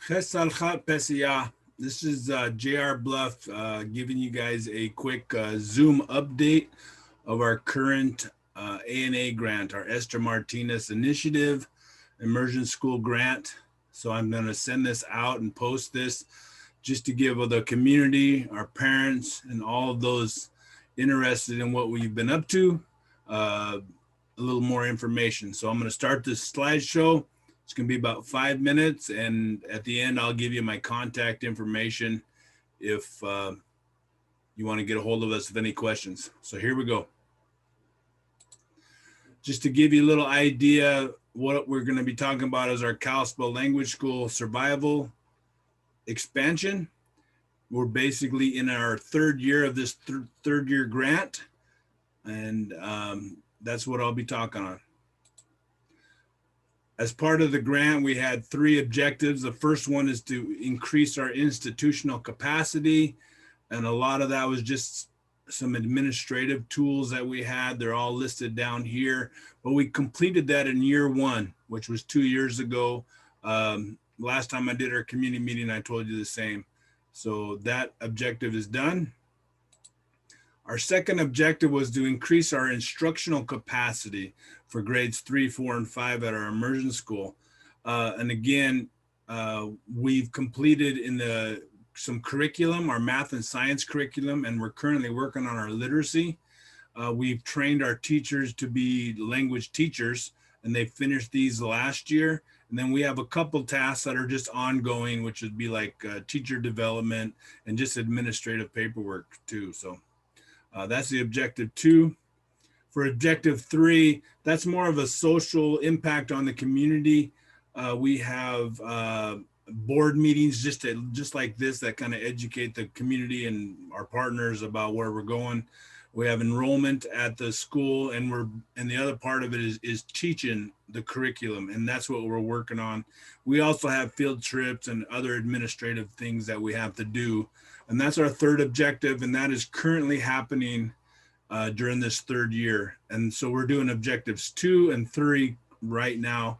This is JR Bluff giving you guys a quick Zoom update of our current ANA grant, our Esther Martinez Initiative Immersion School grant. So I'm going to send this out and post this just to give the community, our parents, and all of those interested in what we've been up to a little more information. So I'm going to start this slideshow. It's going to be about 5 minutes, and at the end, I'll give you my contact information if you want to get a hold of us with any questions. So here we go. Just to give you a little idea, what we're going to be talking about is our Kalispel Language School survival expansion. We're basically in our third year of this third year grant, and that's what I'll be talking on. As part of the grant, we had 3 objectives. The first one is to increase our institutional capacity. And a lot of that was just some administrative tools that we had. They're all listed down here. But we completed that in year 1, which was 2 years ago. Last time I did our community meeting, I told you the same. So that objective is done. Our second objective was to increase our instructional capacity for grades 3, 4, and 5 at our immersion school. And again, we've completed some curriculum, our math and science curriculum, and we're currently working on our literacy. We've trained our teachers to be language teachers, and they finished these last year. And then we have a couple tasks that are just ongoing, which would be like teacher development and just administrative paperwork too. So that's the objective 2. For objective 3, that's more of a social impact on the community. We have board meetings just like this that kind of educate the community and our partners about where we're going. We have enrollment at the school, and the other part of it is teaching the curriculum, and that's what we're working on. We also have field trips and other administrative things that we have to do. And that's our third objective, and that is currently happening during this third year. And so we're doing objectives 2 and 3 right now,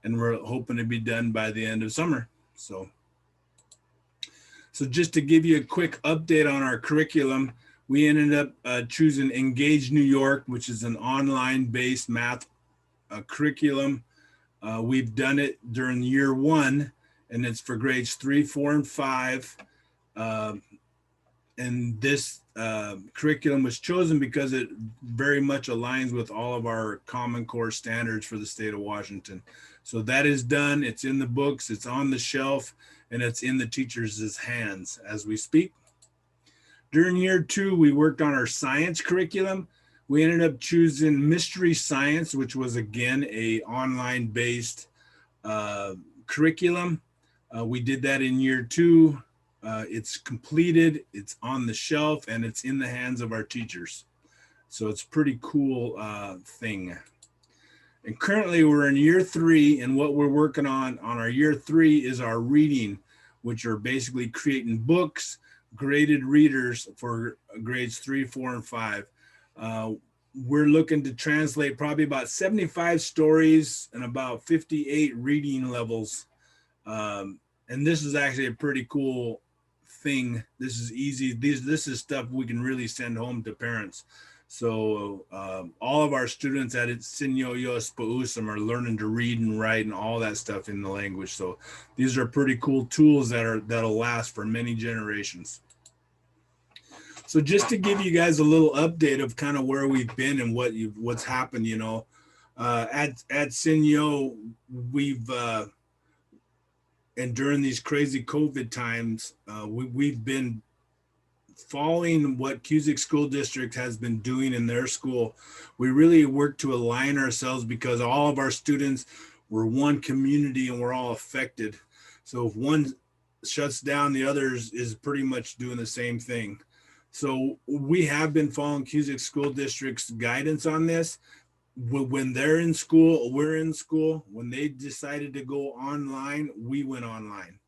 and we're hoping to be done by the end of summer. So just to give you a quick update on our curriculum, we ended up choosing Engage New York, which is an online-based math curriculum. We've done it during year 1, and it's for grades 3, 4, and 5. And this curriculum was chosen because it very much aligns with all of our Common Core standards for the state of Washington. So that is done. It's in the books, it's on the shelf, and it's in the teachers' hands as we speak. During year 2, we worked on our science curriculum. We ended up choosing Mystery Science, which was again a online-based curriculum. We did that in year 2. It's completed, it's on the shelf, and it's in the hands of our teachers. So it's a pretty cool thing. And currently we're in year 3, and what we're working on our year 3 is our reading, which are basically creating books, graded readers for grades 3, 4, and 5. We're looking to translate probably about 75 stories and about 58 reading levels. And this is actually a pretty cool thing. This is easy. This is stuff we can really send home to parents. So all of our students at Sinyoyos Pausam are learning to read and write and all that stuff in the language. So these are pretty cool tools that'll last for many generations. So just to give you guys a little update of kind of where we've been and what's happened, at Sinyo, we've and during these crazy COVID times, we've been following what Cusick School District has been doing in their school. We really work to align ourselves because all of our students were one community and we're all affected. So if one shuts down, the others is pretty much doing the same thing. So we have been following Cusick School District's guidance on this. When they're in school, we're in school. When they decided to go online, we went online.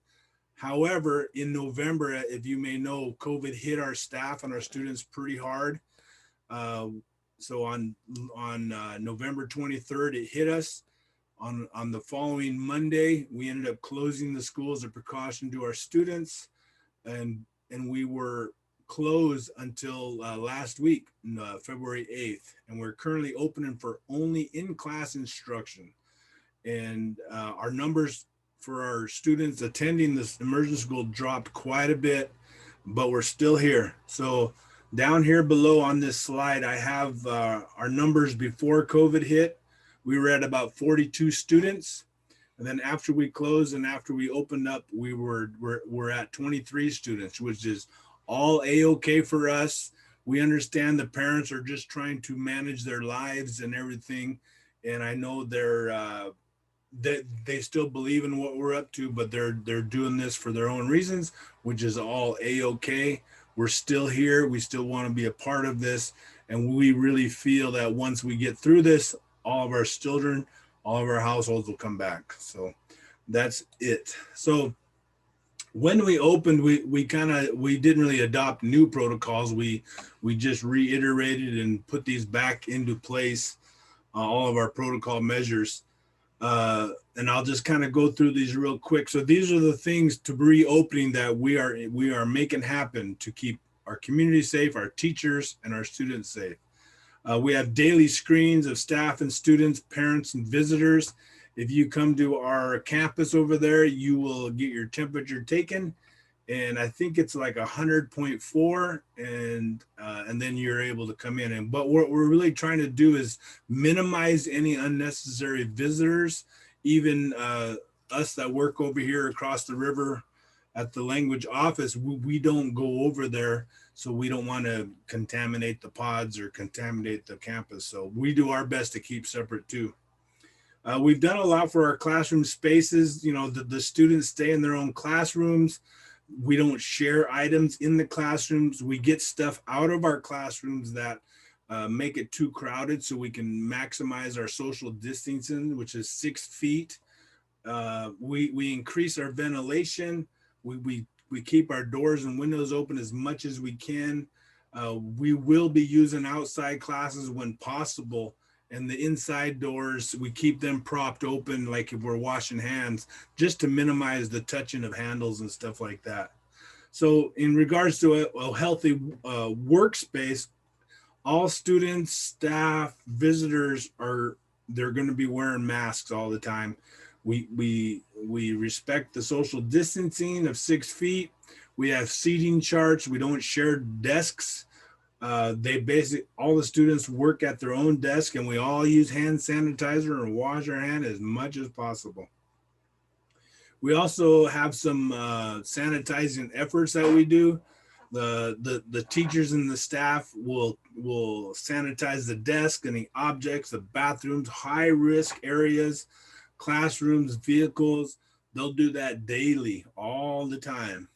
However, in November, if you may know, COVID hit our staff and our students pretty hard. So on November 23rd, it hit us. On the following Monday, we ended up closing the school as a precaution to our students, and we were closed until last week, February 8th, and we're currently opening for only in-class instruction. And our numbers for our students attending this immersion school dropped quite a bit, but we're still here. So down here below on this slide, I have our numbers before COVID hit. We were at about 42 students. And then after we closed and after we opened up, we're at 23 students, which is all A-OK for us. We understand the parents are just trying to manage their lives and everything. And I know they still believe in what we're up to, but they're doing this for their own reasons, which is all A-OK. We're still here. We still want to be a part of this. And we really feel that once we get through this, all of our children, all of our households will come back. So that's it. So when we opened, we didn't really adopt new protocols. We just reiterated and put these back into place, all of our protocol measures. And I'll just kind of go through these real quick. So these are the things to reopening that we are making happen to keep our community safe, our teachers and our students safe. We have daily screens of staff and students, parents and visitors. If you come to our campus over there, you will get your temperature taken. And I think it's like 100.4, and then you're able to come in. But what we're really trying to do is minimize any unnecessary visitors. Even us that work over here across the river at the language office, we don't go over there, so we don't want to contaminate the pods or contaminate the campus. So we do our best to keep separate too. We've done a lot for our classroom spaces. You know, the students stay in their own classrooms. We don't share items in the classrooms. We get stuff out of our classrooms that make it too crowded, so we can maximize our social distancing, which is 6 feet. We increase our ventilation. We keep our doors and windows open as much as we can. We will be using outside classes when possible. And the inside doors, we keep them propped open, like if we're washing hands, just to minimize the touching of handles and stuff like that. So in regards to a healthy workspace, all students, staff, visitors they're going to be wearing masks all the time. We respect the social distancing of 6 feet. We have seating charts. We don't share desks. All the students work at their own desk, and we all use hand sanitizer and wash our hand as much as possible. We also have some sanitizing efforts that we do. The teachers and the staff will sanitize the desk and the objects, the bathrooms, high risk areas, classrooms, vehicles. They'll do that daily, all the time.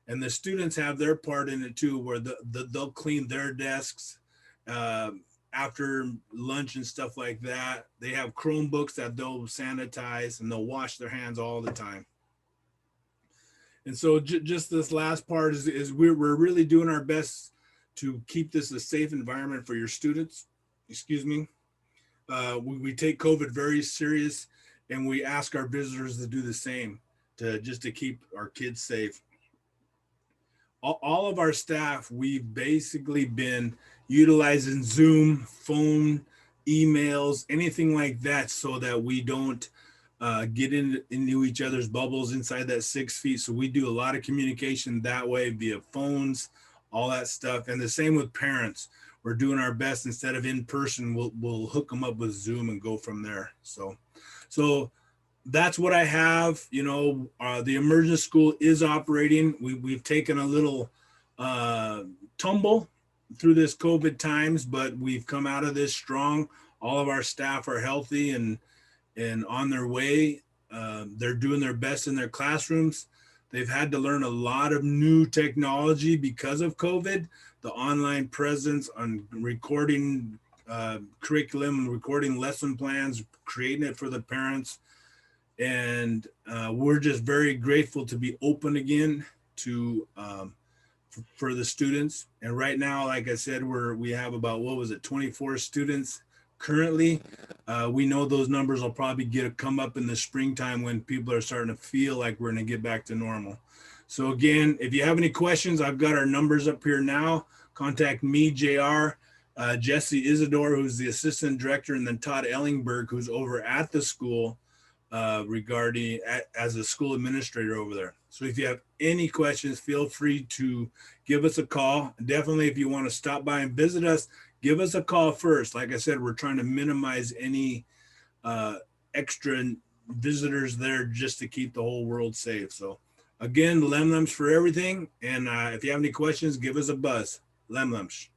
And the students have their part in it too, where they'll clean their desks after lunch and stuff like that. They have Chromebooks that they'll sanitize, and they'll wash their hands all the time. And so just this last part is we're really doing our best to keep this a safe environment for your students. Excuse me. We take COVID very serious, and we ask our visitors to do the same, to keep our kids safe. All of our staff, we've basically been utilizing Zoom, phone, emails, anything like that, so that we don't get into each other's bubbles inside that 6 feet. So we do a lot of communication that way via phones, all that stuff. And the same with parents. We're doing our best. Instead of in person, we'll hook them up with Zoom and go from there. So that's what I have. You know, the immersion school is operating. We've taken a little tumble through this COVID times, but we've come out of this strong. All of our staff are healthy and on their way. They're doing their best in their classrooms. They've had to learn a lot of new technology because of COVID, the online presence on recording curriculum, recording lesson plans, creating it for the parents. And we're just very grateful to be open again for the students. And right now, like I said, we have about, 24 students currently. We know those numbers will probably come up in the springtime when people are starting to feel like we're going to get back to normal. So again, if you have any questions, I've got our numbers up here now. Contact me, JR, Jesse Isidore, who's the assistant director, and then Todd Ellingberg, who's over at the school regarding as a school administrator over there. So if you have any questions, feel free to give us a call. Definitely, if you want to stop by and visit us, give us a call first. Like I said, we're trying to minimize any extra visitors there just to keep the whole world safe. So again, Lemlems for everything. And if you have any questions, give us a buzz. Lemlems.